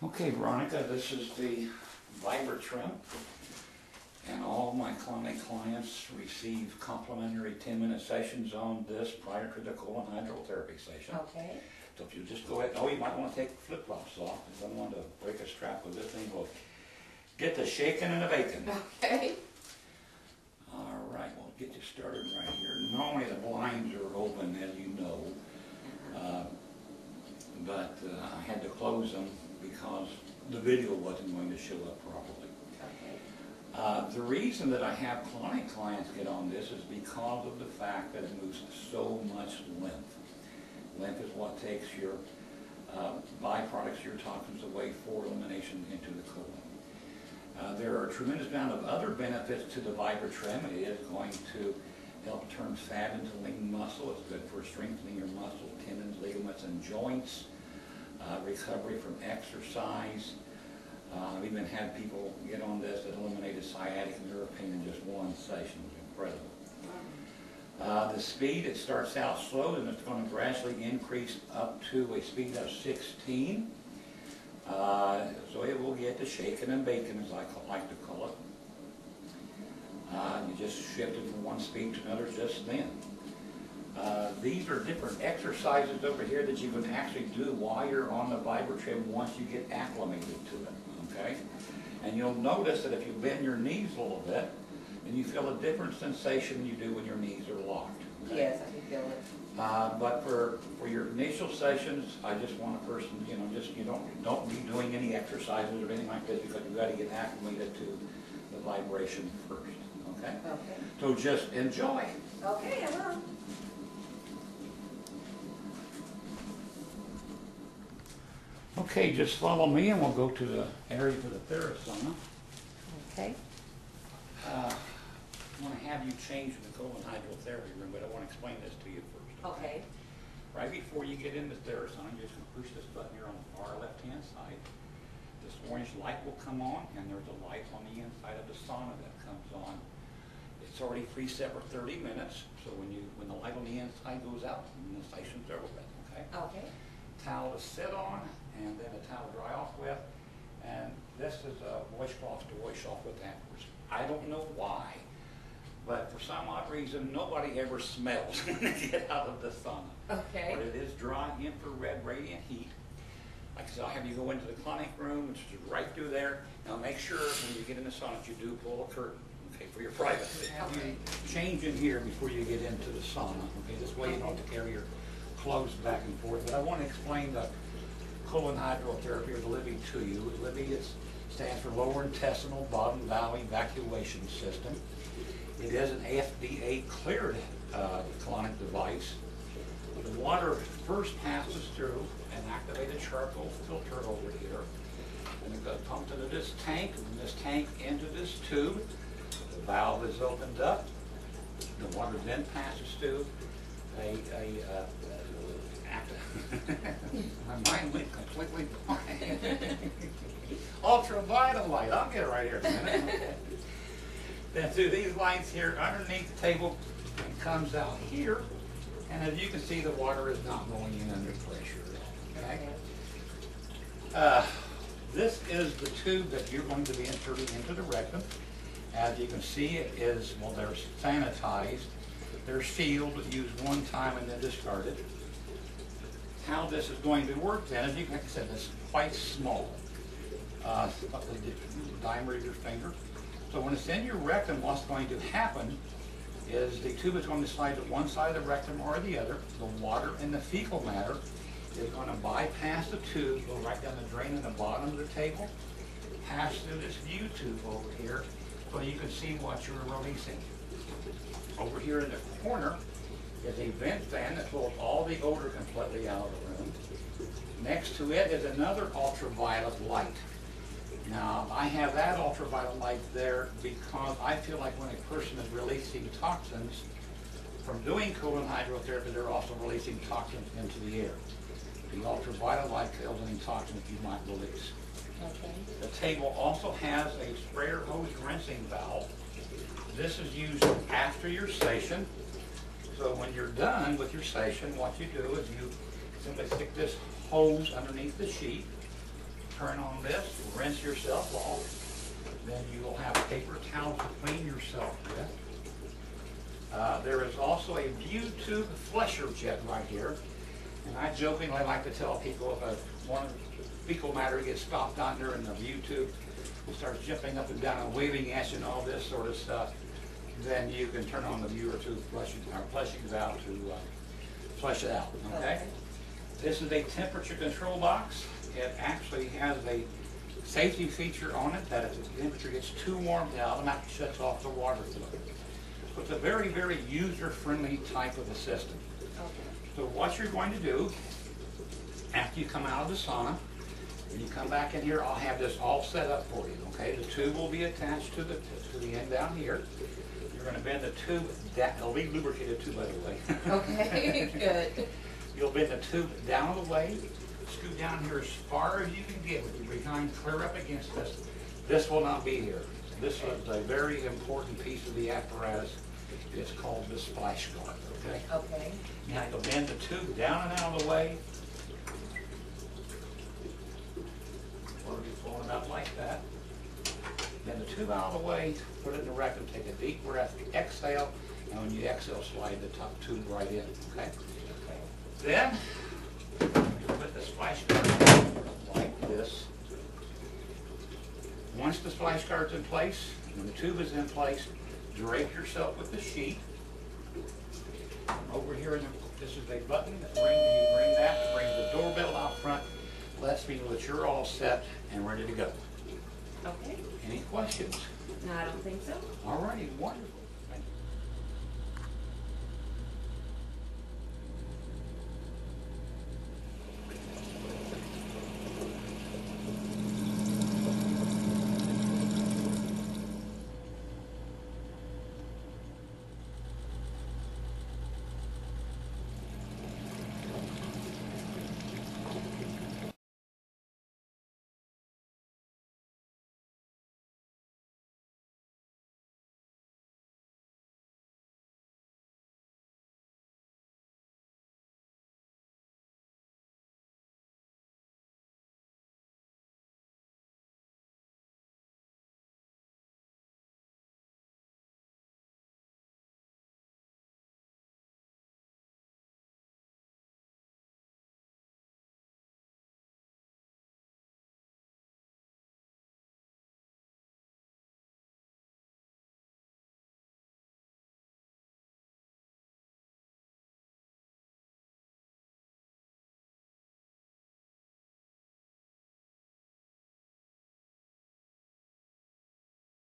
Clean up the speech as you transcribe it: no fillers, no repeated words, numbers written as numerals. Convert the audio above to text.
Okay, Veronica, this is the Vibratrim, and all my clinic clients receive complimentary 10-minute sessions on this prior to the colon hydrotherapy session. Okay. So if you just go ahead, you might want to take the flip-flops off. If you don't want to break a strap with this thing, we'll get the shaking and the baking. Okay. All right, we'll get you started right here. Normally the blinds are open, as you know, but I had to close them because the video wasn't going to show up properly. Okay. The reason that I have clinic clients get on this is because of the fact that it moves so much lymph. Lymph is what takes your byproducts, your toxins away for elimination into the colon. There are a tremendous amount of other benefits to the Vibratrim. It is going to help turn fat into lean muscle. It's good for strengthening your muscles, tendons, ligaments, and joints. Recovery from exercise. I've even had people get on this that eliminated sciatic nerve pain in just one session. It was incredible. The speed, it starts out slow and it's going to gradually increase up to a speed of 16. So it will get to shaking and baking, as I like to call it. You just shift it from one speed to another just then. These are different exercises over here that you can actually do while you're on the Vibratrim once you get acclimated to it, okay? And you'll notice that if you bend your knees a little bit, then you feel a different sensation than you do when your knees are locked. Okay? Yes, I can feel it. But for your initial sessions, I just want a person, you don't be doing any exercises or anything like this because you've got to get acclimated to the vibration first, okay? Okay. So just enjoy. Okay, I will. Okay, just follow me and we'll go to the area for the Therasana. Okay. I want to have you change in the colon hydrotherapy room, but I want to explain this to you first. Okay. Right before you get into Therasana, you're just going to push this button here on the far left-hand side. This orange light will come on, and there's a light on the inside of the sauna that comes on. It's already preset for 30 minutes, so when the light on the inside goes out, the session's over with, okay? Okay. Towel to sit on, and then a towel to dry off with, and this is a washcloth to wash off with afterwards. I don't know why, but for some odd reason, nobody ever smells when they get out of the sauna. Okay. But it is dry infrared radiant heat. Like I said, I'll have you go into the clinic room, which is right through there. Now make sure when you get in the sauna, you do pull a curtain, okay, for your privacy. Have you change in here before you get into the sauna, okay? This way you don't have to carry your clothes back and forth. But I want to explain the colon hydrotherapy, or the LIVI, to you. LIVI stands for Lower Intestinal Bottom Valve Evacuation System. It is an FDA cleared colonic device. The water first passes through an activated charcoal filter over here, and it goes pumped into this tank, and this tank into this tube. The valve is opened up. The water then passes through my mind went completely blank. Ultraviolet light. I'll get it right here in a minute. Okay. Then through these lights here underneath the table, it comes out here, and as you can see, the water is not going in under pressure. Okay. This is the tube that you're going to be inserting into the rectum. As you can see, it is, well, they're sanitized. They're sealed, used one time, and then discarded. How this is going to work then, as you can, like I said, this is quite small. About the diameter of your finger. So when it's in your rectum, what's going to happen is the tube is going to slide to one side of the rectum or the other. The water and the fecal matter is going to bypass the tube, go right down the drain in the bottom of the table, pass through this view tube over here so you can see what you're releasing. Over here in the corner is a vent fan that pulls all the odor completely out of the room. Next to it is another ultraviolet light. Now, I have that ultraviolet light there because I feel like when a person is releasing toxins from doing colon hydrotherapy, they're also releasing toxins into the air. The ultraviolet light kills any toxins you might release. Okay. The table also has a sprayer hose rinsing valve. This is used after your session. So when you're done with your session, what you do is you simply stick this hose underneath the sheet, turn on this, rinse yourself off. Then you will have paper towels to clean yourself with. There is also a view tube flusher jet right here. And I jokingly like to tell people if one fecal matter gets stopped under and the view tube starts jumping up and down and waving at you and all this sort of stuff, then you can turn on the viewer tube flushing valve to flush it out, okay? This is a temperature control box. It actually has a safety feature on it that if the temperature gets too warm, it automatically shuts off the water flow. So it's a very, very user-friendly type of a system. So what you're going to do, after you come out of the sauna, when you come back in here, I'll have this all set up for you, okay? The tube will be attached to the end down here. You're going to bend the tube down. It'll be lubricated too, by the way. Okay, good. You'll bend the tube down the way, scoot down here as far as you can get with your behind clear up against this. This will not be here. This is a very important piece of the apparatus. It's called the splash guard, okay? Okay. Now you'll bend the tube down and out of the way. Or you pull it out like that. Bend the tube out of the way, put it in the rectum, take a deep breath, exhale, and when you exhale, slide the top tube right in, okay? Then, you put the splash guard like this. Once the splash guard's in place, when the tube is in place, drape yourself with the sheet. Over here, this is a button that you ring that, brings the doorbell out front, lets me know that you're all set and ready to go. Okay. Any questions? No, I don't think so. All righty, wonderful.